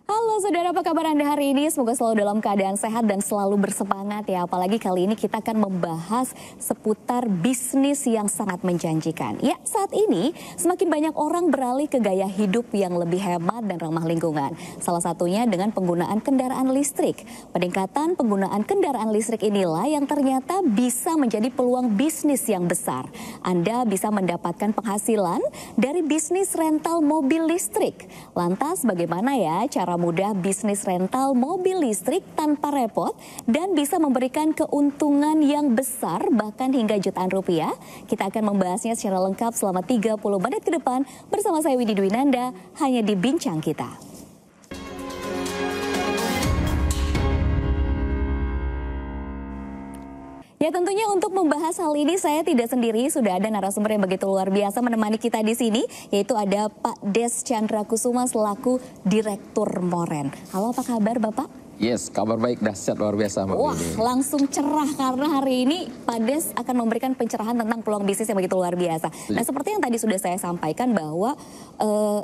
Halo saudara, apa kabar Anda hari ini? Semoga selalu dalam keadaan sehat dan selalu bersemangat ya. Apalagi kali ini kita akan membahas seputar bisnis yang sangat menjanjikan. Ya, saat ini semakin banyak orang beralih ke gaya hidup yang lebih hemat dan ramah lingkungan. Salah satunya dengan penggunaan kendaraan listrik. Peningkatan penggunaan kendaraan listrik inilah yang ternyata bisa menjadi peluang bisnis yang besar. Anda bisa mendapatkan penghasilan dari bisnis rental mobil listrik. Lantas bagaimana ya cara mudah bisnis rental mobil listrik tanpa repot dan bisa memberikan keuntungan yang besar bahkan hingga jutaan rupiah? Kita akan membahasnya secara lengkap selama 30 menit ke depan bersama saya Widi Dwinanda hanya di Bincang Kita. Ya tentunya untuk membahas hal ini saya tidak sendiri, sudah ada narasumber yang begitu luar biasa menemani kita di sini, yaitu ada Pak Des Chandra Kusuma selaku Direktur Moren. Halo, apa kabar Bapak? Yes, kabar baik, dahsyat luar biasa Mbak Wah, Widi. langsung cerah karena hari ini Pak Des akan memberikan pencerahan tentang peluang bisnis yang begitu luar biasa. Nah, seperti yang tadi sudah saya sampaikan bahwa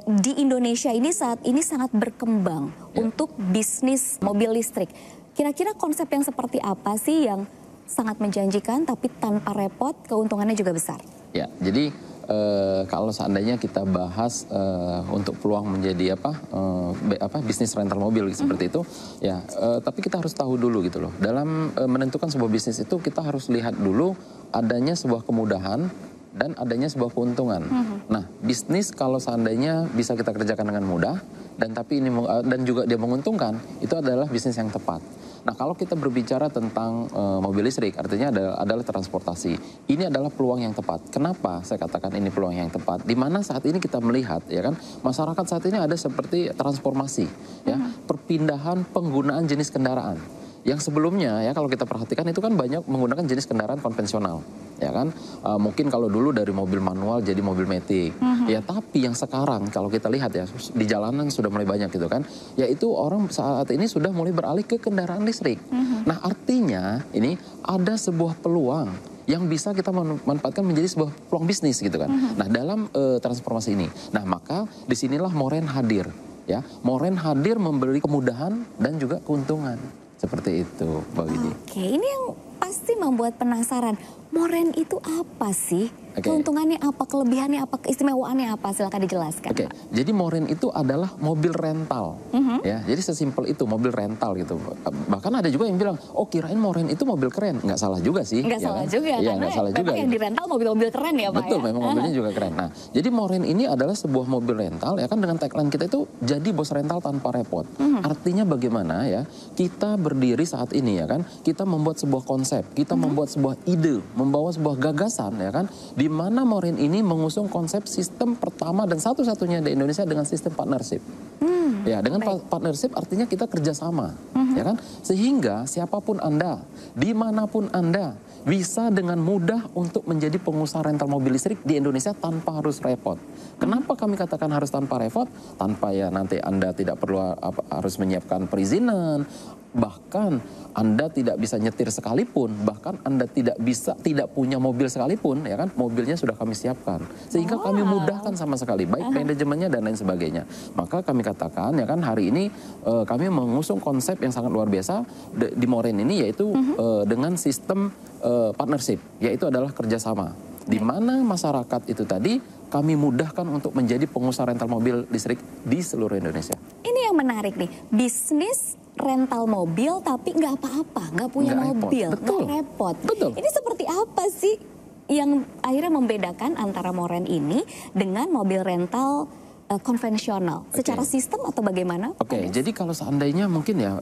di Indonesia ini saat ini sangat berkembang untuk bisnis mobil listrik. Kira-kira konsep yang seperti apa sih yang sangat menjanjikan tapi tanpa repot, keuntungannya juga besar? Ya, jadi kalau seandainya kita bahas untuk peluang menjadi bisnis rental mobil seperti itu, ya, tapi kita harus tahu dulu gitu loh. Dalam menentukan sebuah bisnis itu kita harus lihat dulu adanya sebuah kemudahan dan adanya sebuah keuntungan. Nah, bisnis kalau seandainya bisa kita kerjakan dengan mudah dan juga dia menguntungkan, itu adalah bisnis yang tepat. Nah, kalau kita berbicara tentang mobil listrik, artinya adalah transportasi. Ini adalah peluang yang tepat. Kenapa saya katakan ini peluang yang tepat? Di mana saat ini kita melihat, ya kan, masyarakat saat ini ada seperti transformasi, ya, perpindahan penggunaan jenis kendaraan. Yang sebelumnya, ya, kalau kita perhatikan itu kan banyak menggunakan jenis kendaraan konvensional, ya kan. Mungkin kalau dulu dari mobil manual jadi mobil matic, ya, tapi yang sekarang kalau kita lihat ya di jalanan sudah mulai banyak gitu kan, yaitu orang saat ini sudah mulai beralih ke kendaraan listrik. Nah, artinya ini ada sebuah peluang yang bisa kita manfaatkan menjadi sebuah peluang bisnis gitu kan. Nah, dalam transformasi ini, nah maka disinilah Moren hadir, ya. Moren hadir memberi kemudahan dan juga keuntungan. Seperti itu, Mbak Widi. Oke, ini yang pasti membuat penasaran. Moren itu apa sih? Keuntungannya apa, kelebihannya apa, keistimewaannya apa? Silakan dijelaskan. Oke, jadi Moren itu adalah mobil rental, ya. Jadi sesimpel itu, mobil rental gitu. Bahkan ada juga yang bilang, oh kirain Moren itu mobil keren. Nggak salah juga sih. Nggak salah juga, ya, karena nggak salah juga, yang dirental mobil-mobil keren ya Pak. Betul, ya? memang mobilnya juga keren. Nah, jadi Moren ini adalah sebuah mobil rental, ya kan, dengan tagline kita itu jadi bos rental tanpa repot. Artinya bagaimana ya? Kita berdiri saat ini, ya kan, kita membuat sebuah konsep, kita membuat sebuah ide, membawa sebuah gagasan, ya kan, di mana Moren ini mengusung konsep sistem pertama dan satu-satunya di Indonesia dengan sistem partnership. Ya, dengan partnership artinya kita kerjasama, ya kan, sehingga siapapun Anda, dimanapun Anda, bisa dengan mudah untuk menjadi pengusaha rental mobil listrik di Indonesia tanpa harus repot. Kenapa kami katakan harus tanpa repot? Tanpa ya nanti Anda tidak perlu harus menyiapkan perizinan, bahkan Anda tidak bisa nyetir sekalipun, bahkan Anda tidak punya mobil sekalipun, ya kan, mobilnya sudah kami siapkan. Sehingga kami mudahkan sama sekali, baik manajemennya dan lain sebagainya. Maka kami katakan, ya kan, hari ini kami mengusung konsep yang sangat luar biasa di Moren ini, yaitu dengan sistem partnership, yaitu adalah kerjasama. Di mana masyarakat itu tadi kami mudahkan untuk menjadi pengusaha rental mobil listrik di seluruh Indonesia. Ini yang menarik nih, bisnis rental mobil tapi nggak apa-apa, nggak punya mobil, nggak repot. Betul. Ini seperti apa sih yang akhirnya membedakan antara Moren ini dengan mobil rental konvensional, secara sistem atau bagaimana? Oke, jadi kalau seandainya mungkin ya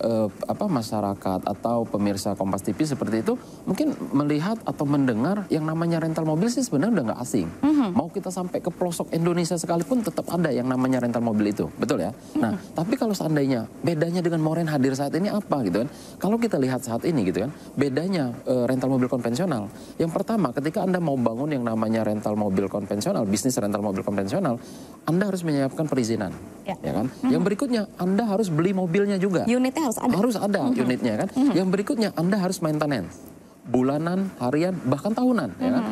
masyarakat atau pemirsa Kompas TV seperti itu mungkin melihat atau mendengar yang namanya rental mobil sih sebenarnya udah nggak asing. Mau kita sampai ke pelosok Indonesia sekalipun tetap ada yang namanya rental mobil itu, betul ya? Nah, tapi kalau seandainya bedanya dengan Moren hadir saat ini apa gitu kan? Kalau kita lihat saat ini gitu kan, bedanya rental mobil konvensional. Yang pertama, ketika Anda mau bangun yang namanya rental mobil konvensional, bisnis rental mobil konvensional, Anda harus menyiapkan perizinan, ya kan? Yang berikutnya, Anda harus beli mobilnya juga. Unitnya harus ada. Harus ada unitnya kan. Yang berikutnya, Anda harus maintenance. bulanan, harian, bahkan tahunan. Ya kan?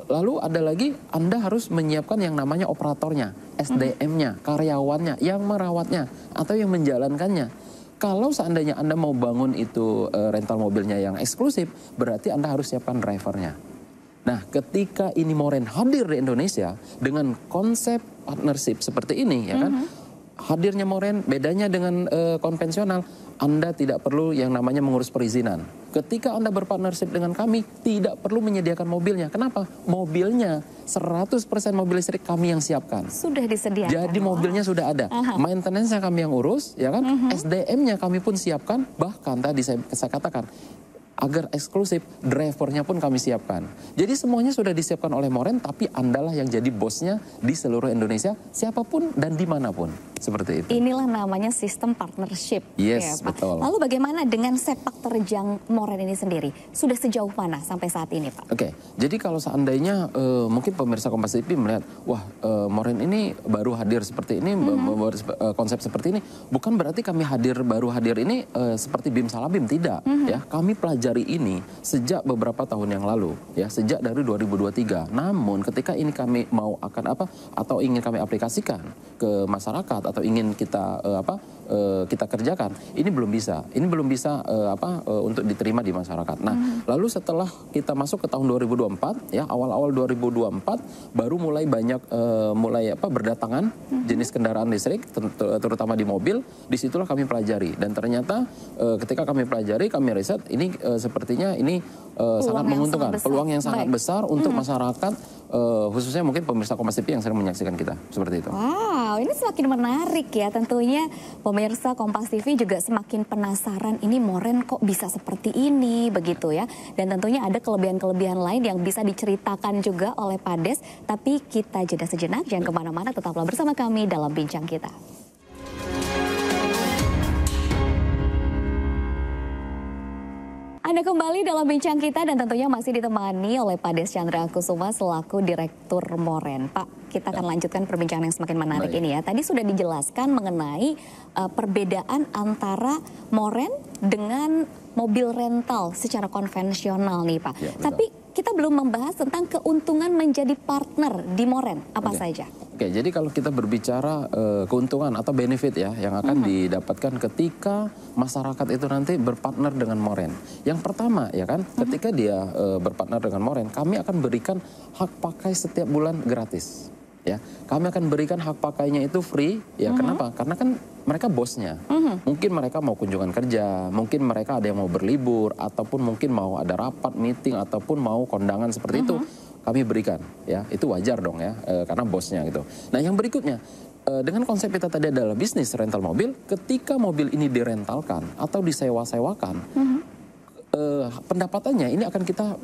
Lalu ada lagi Anda harus menyiapkan yang namanya operatornya, SDM-nya, karyawannya, yang merawatnya, atau yang menjalankannya. Kalau seandainya Anda mau bangun itu rental mobilnya yang eksklusif, berarti Anda harus siapkan drivernya. Nah, ketika ini Moren hadir di Indonesia dengan konsep partnership seperti ini, ya kan? Hadirnya Moren bedanya dengan konvensional, Anda tidak perlu yang namanya mengurus perizinan. Ketika Anda berpartnership dengan kami, tidak perlu menyediakan mobilnya. Kenapa? Mobilnya 100% mobil listrik kami yang siapkan. Sudah disediakan. Jadi mobilnya sudah ada. Maintenance-nya kami yang urus, ya kan? SDM-nya kami pun siapkan. Bahkan tadi saya katakan, agar eksklusif, drivernya pun kami siapkan. Jadi semuanya sudah disiapkan oleh Moren, tapi Andalah yang jadi bosnya di seluruh Indonesia, siapapun dan dimanapun. Seperti itu. Inilah namanya sistem partnership. Yes, ya, Pak. betul. Lalu bagaimana dengan sepak terjang Moren ini sendiri? Sudah sejauh mana sampai saat ini, Pak? Oke, jadi kalau seandainya mungkin pemirsa Kompas TV melihat, wah Moren ini baru hadir seperti ini, konsep seperti ini, bukan berarti kami baru hadir ini seperti Bim Salabim, tidak. Ya, kami pelajari ini sejak beberapa tahun yang lalu, ya, sejak dari 2023. Namun ketika ini kami mau akan atau ingin kami aplikasikan ke masyarakat atau ingin kita kita kerjakan, ini belum bisa. Ini belum bisa untuk diterima di masyarakat. Nah, lalu setelah kita masuk ke tahun 2024, ya, awal-awal 2024 baru mulai banyak berdatangan jenis kendaraan listrik, terutama di mobil. Disitulah kami pelajari, dan ternyata ketika kami pelajari, kami riset, ini sepertinya ini sangat menguntungkan, peluang yang sangat besar untuk masyarakat, khususnya mungkin pemirsa Kompas TV yang sering menyaksikan kita, seperti itu. Wow, ini semakin menarik ya. Tentunya pemirsa Kompas TV juga semakin penasaran, ini Moren kok bisa seperti ini, begitu ya. Dan tentunya ada kelebihan-kelebihan lain yang bisa diceritakan juga oleh Pak Des. Tapi kita jeda sejenak, jangan kemana-mana, tetaplah bersama kami dalam Bincang Kita. Anda kembali dalam Bincang Kita dan tentunya masih ditemani oleh Pak Des Chandra Kusuma selaku Direktur Moren. Pak, kita akan lanjutkan perbincangan yang semakin menarik ini ya. Tadi sudah dijelaskan mengenai perbedaan antara Moren dengan mobil rental secara konvensional nih Pak. Ya, tapi kita belum membahas tentang keuntungan menjadi partner di Moren. Apa saja? Oke, jadi kalau kita berbicara keuntungan atau benefit ya yang akan didapatkan ketika masyarakat itu nanti berpartner dengan Moren. Yang pertama ya kan, ketika dia berpartner dengan Moren, kami akan berikan hak pakai setiap bulan gratis. Ya, kami akan berikan hak pakainya itu free. Ya, kenapa? Karena kan mereka bosnya. Mungkin mereka mau kunjungan kerja, mungkin mereka ada yang mau berlibur, ataupun mungkin mau ada rapat, meeting, ataupun mau kondangan seperti itu. Kami berikan, ya, itu wajar dong ya, karena bosnya gitu. Nah, yang berikutnya, dengan konsep kita tadi adalah bisnis rental mobil, ketika mobil ini direntalkan atau disewa-sewakan, pendapatannya ini akan kita,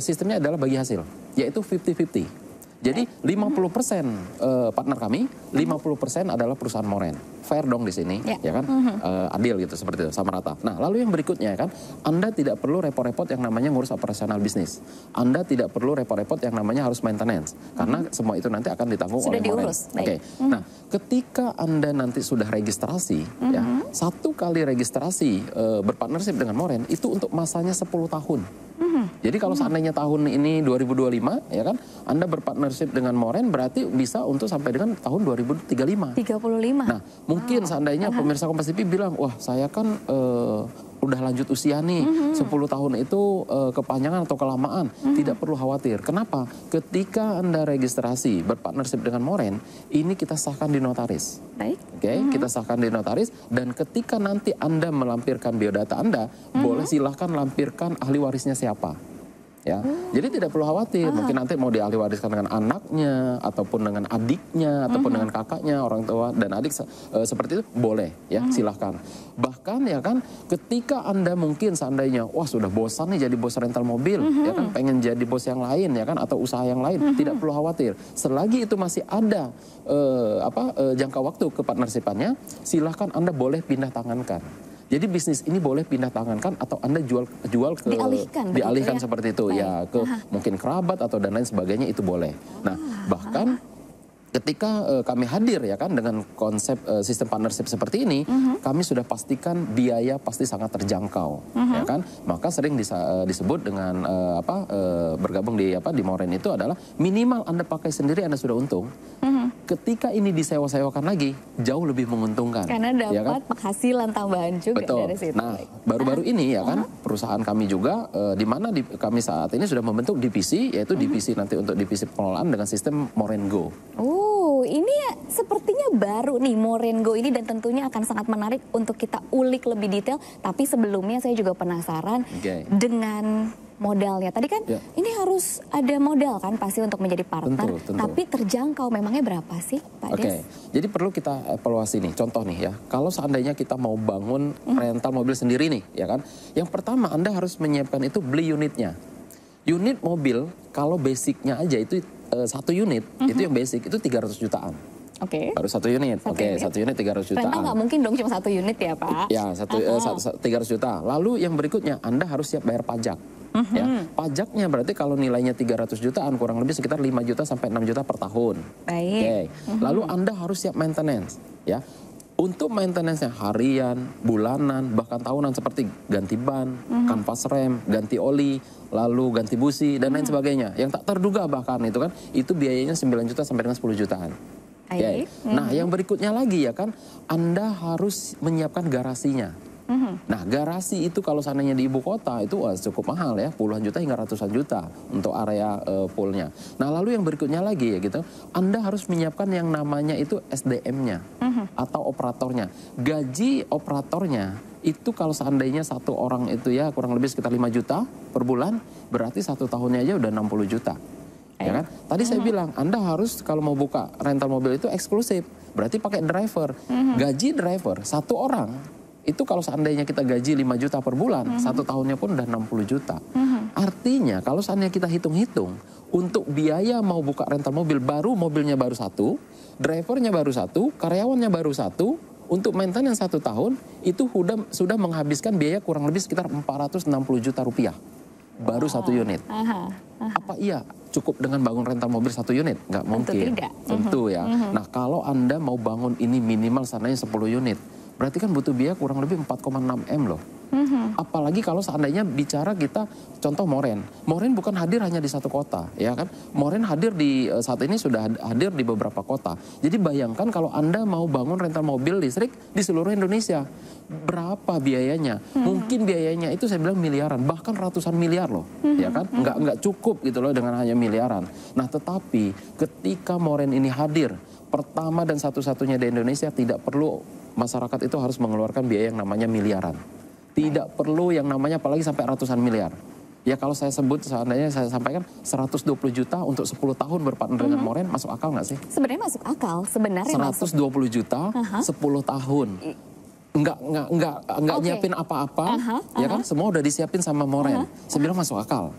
sistemnya adalah bagi hasil, yaitu 50-50. Jadi 50% partner kami, 50% adalah perusahaan Moren. Fair dong di sini, ya kan? Adil gitu, seperti itu, sama rata. Nah, lalu yang berikutnya kan, Anda tidak perlu repot-repot yang namanya ngurus operasional bisnis. Anda tidak perlu repot-repot yang namanya harus maintenance, karena semua itu nanti akan ditanggung oleh Moren. Oke. Nah, ketika Anda nanti sudah registrasi, ya, satu kali registrasi berpartnership dengan Moren itu untuk masanya 10 tahun. Jadi kalau seandainya tahun ini 2025, ya kan, Anda berpartnership dengan Moren berarti bisa untuk sampai dengan tahun 2035. 35. Nah, mungkin seandainya pemirsa Kompas TV bilang, wah saya kan udah lanjut usia nih, 10 tahun itu kepanjangan atau kelamaan. Tidak perlu khawatir. Kenapa? Ketika Anda registrasi berpartnership dengan Moren, ini kita sahkan di notaris. Baik. Oke, kita sahkan di notaris, dan ketika nanti Anda melampirkan biodata Anda, boleh silahkan lampirkan ahli warisnya siapa. Ya, jadi tidak perlu khawatir. Mungkin nanti mau diahli wariskan dengan anaknya, ataupun dengan adiknya, ataupun dengan kakaknya, orang tua dan adik seperti itu boleh, ya, silahkan. Bahkan ya kan, ketika Anda mungkin seandainya, wah sudah bosan nih jadi bos rental mobil, ya kan, pengen jadi bos yang lain, ya kan, atau usaha yang lain, tidak perlu khawatir. Selagi itu masih ada jangka waktu ke partnership-annya, silahkan Anda boleh pindah tangankan. Jadi bisnis ini boleh pindah tangankan atau Anda jual ke dialihkan seperti itu. Baik. Ya ke mungkin kerabat atau dan lain sebagainya, itu boleh. Nah, bahkan ketika kami hadir ya kan dengan konsep sistem partnership seperti ini, kami sudah pastikan biaya pasti sangat terjangkau, ya kan. Maka sering disebut dengan bergabung di Moren itu adalah minimal Anda pakai sendiri Anda sudah untung. Ketika ini disewa-sewakan lagi jauh lebih menguntungkan. Karena dapat ya kan? penghasilan tambahan juga. Betul. Dari situ. Nah, baru-baru ini ya kan perusahaan kami juga di mana kami saat ini sudah membentuk divisi, yaitu divisi nanti untuk divisi pengelolaan dengan sistem Moren Go. Ini ya sepertinya baru nih Moren Go ini, dan tentunya akan sangat menarik untuk kita ulik lebih detail. Tapi sebelumnya saya juga penasaran dengan modalnya. Tadi kan ini harus ada modal kan pasti untuk menjadi partner. Tentu. Tapi terjangkau memangnya berapa sih Pak Des? Jadi perlu kita evaluasi nih. Contoh nih ya, kalau seandainya kita mau bangun rental mobil sendiri nih, ya kan. Yang pertama Anda harus menyiapkan itu beli unitnya. Unit mobil kalau basicnya aja itu satu unit, itu yang basic itu 300 jutaan. Baru satu unit. Satu unit 300 jutaan. Rental nggak mungkin dong cuma satu unit ya Pak? Ya, 300 juta. Lalu yang berikutnya Anda harus siap bayar pajak. Ya, pajaknya berarti kalau nilainya 300 jutaan kurang lebih sekitar 5 juta sampai 6 juta per tahun. Baik. Lalu Anda harus siap maintenance, ya. Untuk maintenance-nya harian, bulanan, bahkan tahunan seperti ganti ban, kanvas rem, ganti oli, lalu ganti busi dan lain sebagainya. Yang tak terduga bahkan itu kan, itu biayanya 9 juta sampai dengan 10 jutaan. Nah, yang berikutnya lagi ya kan, Anda harus menyiapkan garasinya. Nah, garasi itu kalau seandainya di ibu kota itu cukup mahal ya, puluhan juta hingga ratusan juta untuk area poolnya. Nah, lalu yang berikutnya lagi ya gitu, Anda harus menyiapkan yang namanya itu SDM-nya atau operatornya. Gaji operatornya itu kalau seandainya satu orang itu ya kurang lebih sekitar 5 juta per bulan, berarti satu tahunnya aja udah 60 juta. Ya kan? Tadi saya bilang Anda harus kalau mau buka rental mobil itu eksklusif, berarti pakai driver. Gaji driver satu orang itu kalau seandainya kita gaji 5 juta per bulan, satu tahunnya pun udah 60 juta. Artinya kalau seandainya kita hitung-hitung, untuk biaya mau buka rental mobil baru, mobilnya baru satu, drivernya baru satu, karyawannya baru satu, untuk maintenance 1 tahun, itu sudah menghabiskan biaya kurang lebih sekitar 460 juta rupiah. Baru satu unit. Apa iya cukup dengan bangun rental mobil satu unit? Nggak mungkin. Tentu ya. Nah, kalau Anda mau bangun ini minimal seandainya 10 unit, berarti kan butuh biaya kurang lebih 4,6 M loh. Apalagi kalau seandainya bicara kita contoh Moren. Moren bukan hadir hanya di satu kota, ya kan? Moren hadir saat ini sudah hadir di beberapa kota. Jadi bayangkan kalau Anda mau bangun rental mobil listrik di seluruh Indonesia, berapa biayanya? Mungkin biayanya itu saya bilang miliaran, bahkan ratusan miliar loh, ya kan? Nggak cukup gitu loh dengan hanya miliaran. Nah, tetapi ketika Moren ini hadir, pertama dan satu-satunya di Indonesia, tidak perlu masyarakat itu harus mengeluarkan biaya yang namanya miliaran. Tidak perlu yang namanya apalagi sampai ratusan miliar. Ya kalau saya sebut seandainya saya sampaikan 120 juta untuk 10 tahun berpartner dengan Moren, masuk akal nggak sih? Sebenarnya masuk akal, sebenarnya 120 juta 10 tahun. Nggak nyiapin apa-apa, ya kan? Semua udah disiapin sama Moren. Saya bilang masuk akal.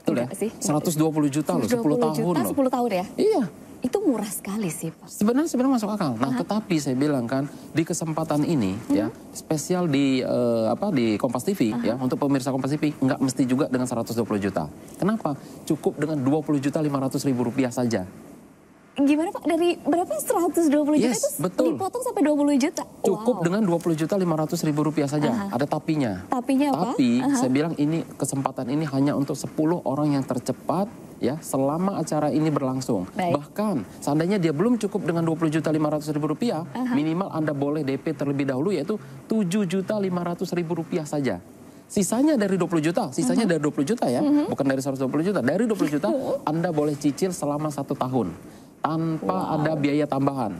Betul ya? 120 juta loh, 10 tahun loh. 10 tahun ya? Iya. Itu murah sekali sih Pak. Sebenarnya masuk akal. Nah, tetapi saya bilang kan di kesempatan ini ya spesial di Kompas TV ya untuk pemirsa Kompas TV nggak mesti juga dengan 120 juta. Kenapa? Cukup dengan 20.500.000 rupiah saja. Gimana Pak? Dari berapa 120 juta itu dipotong sampai 20 juta? Cukup dengan 20.500.000 rupiah saja. Ada tapinya. Tapinya apa? Tapi saya bilang ini kesempatan ini hanya untuk 10 orang yang tercepat ya selama acara ini berlangsung. Bahkan seandainya dia belum cukup dengan 20.500.000 rupiah, minimal Anda boleh DP terlebih dahulu yaitu 7.500.000 rupiah saja. Sisanya dari 20 juta, sisanya dari 20 juta ya, bukan dari 120 juta. Dari 20 juta Anda boleh cicil selama 1 tahun. Tanpa ada biaya tambahan,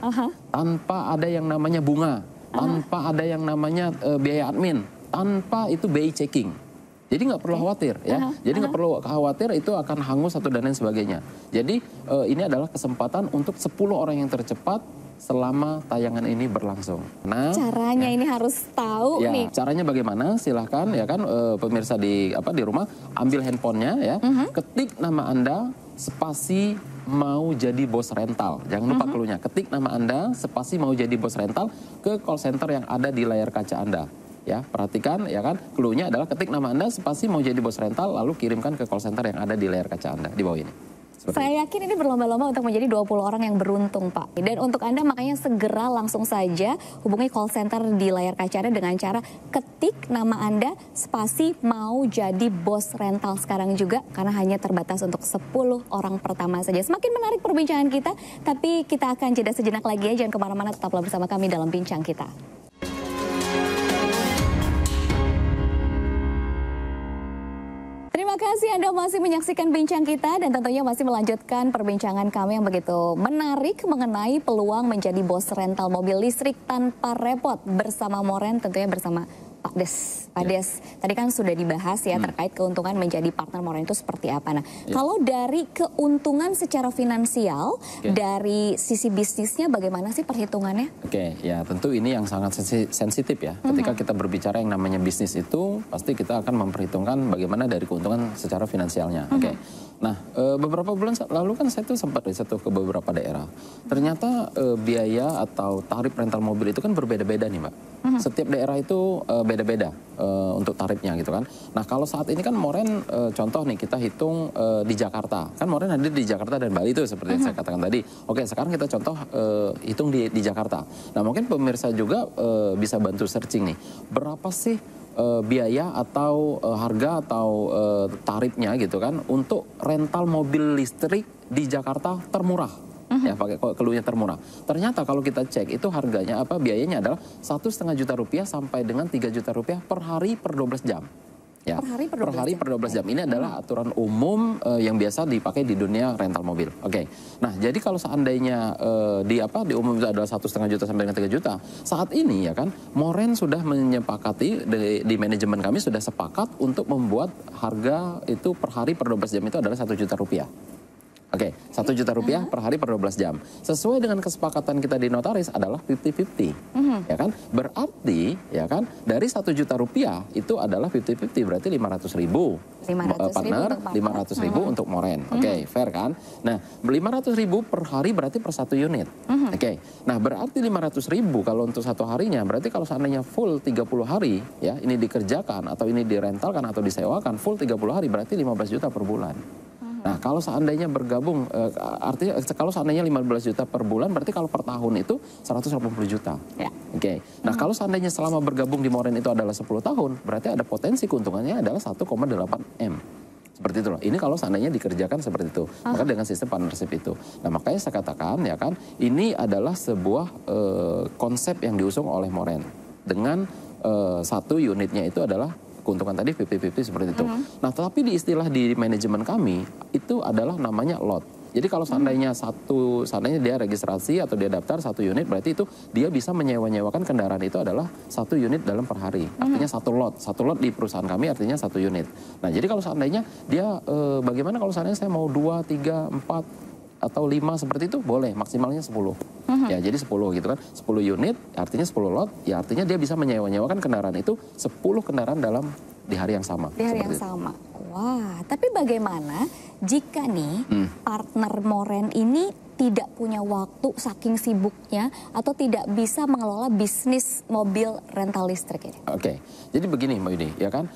tanpa ada yang namanya bunga, tanpa ada yang namanya biaya admin, tanpa itu BI checking. Jadi nggak perlu khawatir ya. Jadi nggak perlu khawatir itu akan hangus atau dan lain sebagainya. Jadi ini adalah kesempatan untuk 10 orang yang tercepat selama tayangan ini berlangsung. Nah, caranya ini harus tahu nih. Caranya bagaimana? Silahkan ya kan pemirsa di rumah ambil handphonenya ya, ketik nama Anda spasi mau jadi bos rental. Jangan lupa cluenya. Ketik nama Anda spasi mau jadi bos rental ke call center yang ada di layar kaca Anda. Ya, perhatikan ya kan, cluenya adalah ketik nama Anda spasi mau jadi bos rental lalu kirimkan ke call center yang ada di layar kaca Anda di bawah ini. Saya yakin ini berlomba-lomba untuk menjadi 20 orang yang beruntung, Pak. Dan untuk Anda makanya segera langsung saja hubungi call center di layar kaca Anda dengan cara ketik nama Anda, spasi mau jadi bos rental sekarang juga, karena hanya terbatas untuk 10 orang pertama saja. Semakin menarik perbincangan kita, tapi kita akan jeda sejenak lagi ya. Jangan kemana-mana, tetaplah bersama kami dalam Bincang Kita. Terima kasih Anda masih menyaksikan Bincang Kita dan tentunya masih melanjutkan perbincangan kami yang begitu menarik mengenai peluang menjadi bos rental mobil listrik tanpa repot bersama Moren, tentunya bersama Pak Des. Pak Des, tadi kan sudah dibahas ya terkait keuntungan menjadi partner Moren itu seperti apa. Nah, kalau dari keuntungan secara finansial, dari sisi bisnisnya bagaimana sih perhitungannya? Ya tentu ini yang sangat sensitif ya. Ketika kita berbicara yang namanya bisnis itu, pasti kita akan memperhitungkan bagaimana dari keuntungan secara finansialnya. Nah, beberapa bulan lalu kan saya tuh sempat riset ke beberapa daerah. Ternyata biaya atau tarif rental mobil itu kan berbeda-beda nih, Mbak. Setiap daerah itu beda-beda untuk tarifnya gitu kan. Nah, kalau saat ini kan Moren contoh nih kita hitung di Jakarta. Kan Moren hadir di Jakarta dan Bali itu seperti yang saya katakan tadi. Oke, sekarang kita contoh hitung di Jakarta. Nah, mungkin pemirsa juga bisa bantu searching nih. Berapa sih biaya atau harga atau tarifnya gitu kan untuk rental mobil listrik di Jakarta termurah. Ya, pakai keluarnya termurah. Ternyata kalau kita cek itu harganya biayanya adalah 1,5 juta rupiah sampai dengan 3 juta rupiah per hari per 12 jam. Ya, per hari per 12 jam. Ini adalah aturan umum yang biasa dipakai di dunia rental mobil. Nah, jadi kalau seandainya di umum itu adalah 1,5 juta sampai dengan 3 juta. Saat ini ya kan, Moren sudah menyepakati di manajemen kami sudah sepakat untuk membuat harga itu per hari per 12 jam itu adalah 1 juta rupiah. 1 juta rupiah per hari per 12 jam. Sesuai dengan kesepakatan kita di notaris adalah 50-50. Ya kan? Berarti ya kan dari 1 juta rupiah itu adalah 50-50 berarti 500.000. Partner, 500.000 untuk Moren. Fair kan? Nah, 500.000 per hari berarti per satu unit. Nah, berarti 500.000 kalau untuk satu harinya, berarti kalau seandainya full 30 hari ya, ini dikerjakan atau ini direntalkan atau disewakan full 30 hari berarti 15 juta per bulan. Nah, kalau seandainya bergabung, artinya kalau seandainya 15 juta per bulan, berarti kalau per tahun itu 180 juta. Nah, kalau seandainya selama bergabung di Moren itu adalah 10 tahun, berarti ada potensi keuntungannya adalah 1,8 M. Seperti itu loh. Ini kalau seandainya dikerjakan seperti itu. Maka dengan sistem partnership itu. Nah, makanya saya katakan ya kan, ini adalah sebuah konsep yang diusung oleh Moren. Dengan satu unitnya itu adalah keuntungan tadi 50-50 seperti itu. Nah, tetapi di istilah di manajemen kami itu adalah namanya lot. Jadi kalau seandainya seandainya dia registrasi atau dia daftar satu unit, berarti itu dia bisa menyewakan kendaraan itu adalah satu unit dalam per hari. Artinya satu lot di perusahaan kami artinya satu unit. Nah, jadi kalau seandainya dia bagaimana kalau seandainya saya mau 2, 3, 4 atau 5 seperti itu boleh, maksimalnya 10. Ya, jadi 10 gitu kan. 10 unit artinya 10 lot, ya artinya dia bisa menyewakan kendaraan itu 10 kendaraan di hari yang sama. Di hari yang sama. Wah, tapi bagaimana jika nih partner Moren ini tidak punya waktu saking sibuknya atau tidak bisa mengelola bisnis mobil rental listrik ini? Jadi begini Mbak Yudi, ya kan,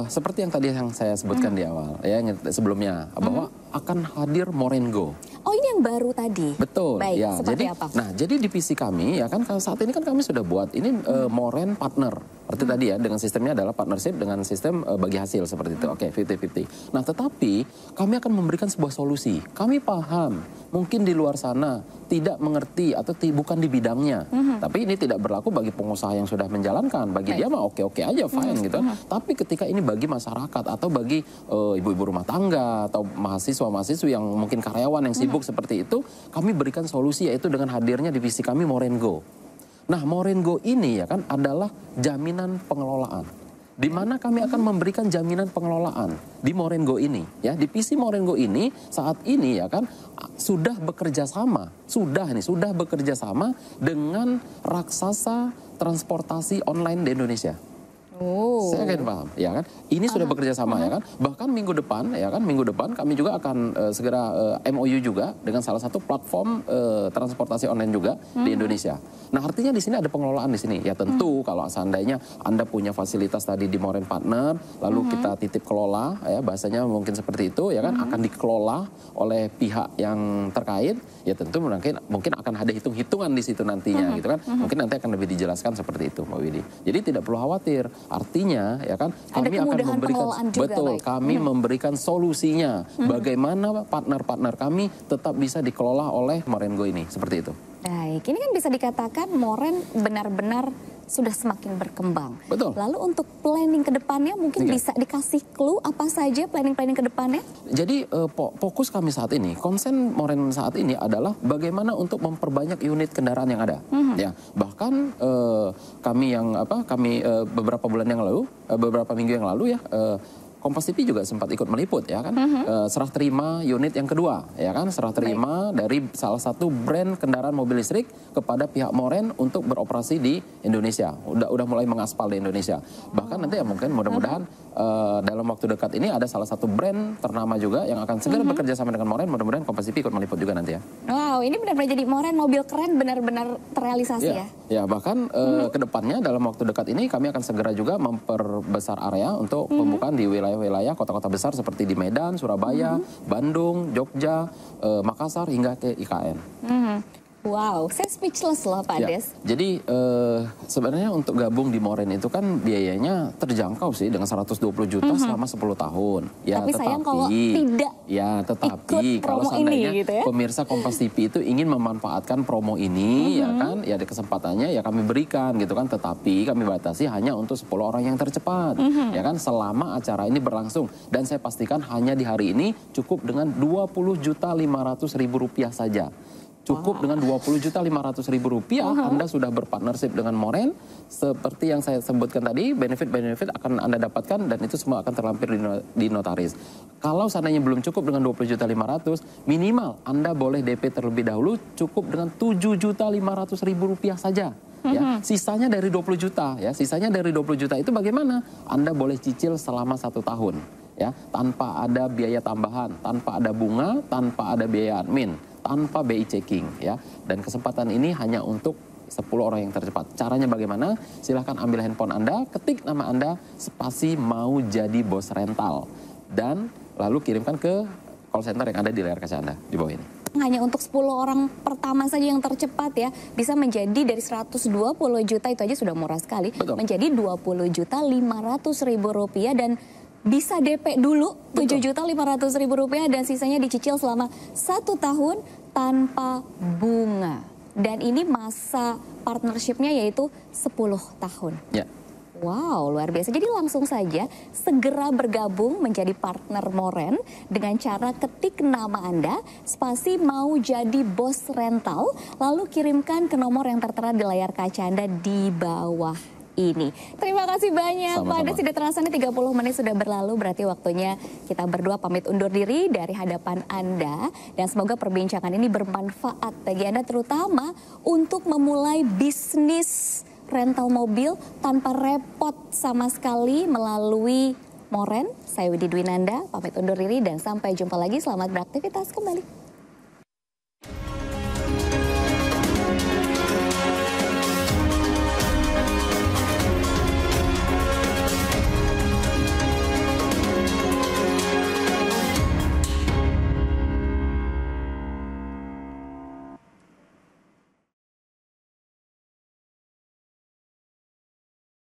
seperti yang tadi yang saya sebutkan di awal, ya sebelumnya, bahwa akan hadir Moren Go. Oh, ini yang baru tadi? Betul. Baik, ya, seperti jadi, apa? Nah, jadi divisi kami, ya kan, saat ini kan kami sudah buat, ini Moren Partner. Seperti tadi ya, dengan sistemnya adalah partnership dengan sistem bagi hasil seperti itu. 50-50. Nah, tetapi kami akan memberikan sebuah solusi. Kami paham, mungkin di luar sana tidak mengerti atau bukan di bidangnya. Tapi ini tidak berlaku bagi pengusaha yang sudah menjalankan. Bagi dia mah oke-oke aja, fine gitu. Tapi ketika ini bagi masyarakat atau bagi ibu-ibu rumah tangga atau mahasiswa-mahasiswa yang mungkin karyawan yang sibuk seperti itu, kami berikan solusi yaitu dengan hadirnya divisi kami Moren Go. Nah, Moren Go ini ya kan adalah jaminan pengelolaan. Di mana kami akan memberikan jaminan pengelolaan di Moren Go ini, ya. Divisi Moren Go ini saat ini ya kan sudah bekerja sama dengan raksasa transportasi online di Indonesia. Oh. Saya kan paham, ya kan? Ini sudah bekerja sama, ya kan? Bahkan minggu depan, ya kan? Minggu depan kami juga akan segera MOU juga dengan salah satu platform transportasi online juga di Indonesia. Nah, artinya di sini ada pengelolaan di sini. Ya tentu kalau seandainya Anda punya fasilitas tadi di Moren Partner, lalu kita titip kelola, ya bahasanya mungkin seperti itu, ya kan? Akan dikelola oleh pihak yang terkait, ya tentu mungkin akan ada hitung-hitungan di situ nantinya, gitu kan? Mungkin nanti akan lebih dijelaskan seperti itu, Mbak Widi. Jadi tidak perlu khawatir. Artinya, ya kan, kami akan memberikan kami memberikan solusinya bagaimana partner-partner kami tetap bisa dikelola oleh Morengo ini, seperti itu. Baik, ini kan bisa dikatakan Moren benar-benar sudah semakin berkembang. Betul. Lalu untuk planning ke depannya mungkin bisa dikasih clue apa saja planning-planning ke depannya? Jadi fokus kami saat ini, konsen Moren saat ini adalah bagaimana untuk memperbanyak unit kendaraan yang ada. Ya, bahkan kami beberapa bulan yang lalu, beberapa minggu yang lalu ya. Kompas TV juga sempat ikut meliput, ya kan, serah terima unit yang kedua, ya kan, serah terima dari salah satu brand kendaraan mobil listrik kepada pihak Moren untuk beroperasi di Indonesia. Udah mulai mengaspal di Indonesia. Bahkan nanti ya mungkin mudah-mudahan dalam waktu dekat ini ada salah satu brand ternama juga yang akan segera bekerja sama dengan Moren. Mudah-mudahan Kompas TV ikut meliput juga nanti ya. Wow, ini benar-benar jadi Moren mobil keren benar-benar terrealisasi ya. Ya, bahkan ke depannya dalam waktu dekat ini kami akan segera juga memperbesar area untuk pembukaan di wilayah kota-kota besar seperti di Medan, Surabaya, Bandung, Jogja, Makassar hingga ke IKN. Wow, saya speechless loh Pak Des. Jadi sebenarnya untuk gabung di Moren itu kan biayanya terjangkau sih dengan 120 juta selama 10 tahun. Ya, tapi sayang kalau tidak tetapi kalau seandainya ini, gitu ya? Pemirsa Kompas TV itu ingin memanfaatkan promo ini, ya kan, ya ada kesempatannya ya kami berikan gitu kan. Tetapi kami batasi hanya untuk 10 orang yang tercepat, ya kan, selama acara ini berlangsung. Dan saya pastikan hanya di hari ini cukup dengan 20.500.000 rupiah saja. Cukup dengan 20.500.000 rupiah Anda sudah berpartnership dengan Moren. Seperti yang saya sebutkan tadi, benefit-benefit akan Anda dapatkan dan itu semua akan terlampir di notaris. Kalau seandainya belum cukup dengan 20.500.000, minimal Anda boleh DP terlebih dahulu cukup dengan 7.500.000 rupiah saja. Ya, sisanya dari 20 juta, ya, sisanya dari 20 juta itu bagaimana? Anda boleh cicil selama 1 tahun, ya, tanpa ada biaya tambahan, tanpa ada bunga, tanpa ada biaya admin, tanpa BI checking, ya. Dan kesempatan ini hanya untuk 10 orang yang tercepat. Caranya bagaimana? Silahkan ambil handphone Anda, ketik nama Anda, spasi mau jadi bos rental, dan lalu kirimkan ke call center yang ada di layar kaca Anda di bawah ini. Hanya untuk 10 orang pertama saja yang tercepat ya, bisa menjadi dari 120 juta, itu aja sudah murah sekali. Betul. Menjadi 20.500.000 rupiah dan bisa DP dulu 7.500.000 rupiah dan sisanya dicicil selama 1 tahun tanpa bunga. Dan ini masa partnershipnya yaitu 10 tahun. Ya. Wow, luar biasa. Jadi langsung saja segera bergabung menjadi partner Moren dengan cara ketik nama Anda, spasi mau jadi bos rental, lalu kirimkan ke nomor yang tertera di layar kaca Anda di bawah ini. Terima kasih banyak Pak Des. Tidak terasa nih 30 menit sudah berlalu, berarti waktunya kita berdua pamit undur diri dari hadapan Anda. Dan semoga perbincangan ini bermanfaat bagi Anda, terutama untuk memulai bisnis rental mobil tanpa repot sama sekali melalui Moren. Saya Widi Dwinanda, pamit undur diri dan sampai jumpa lagi. Selamat beraktivitas kembali.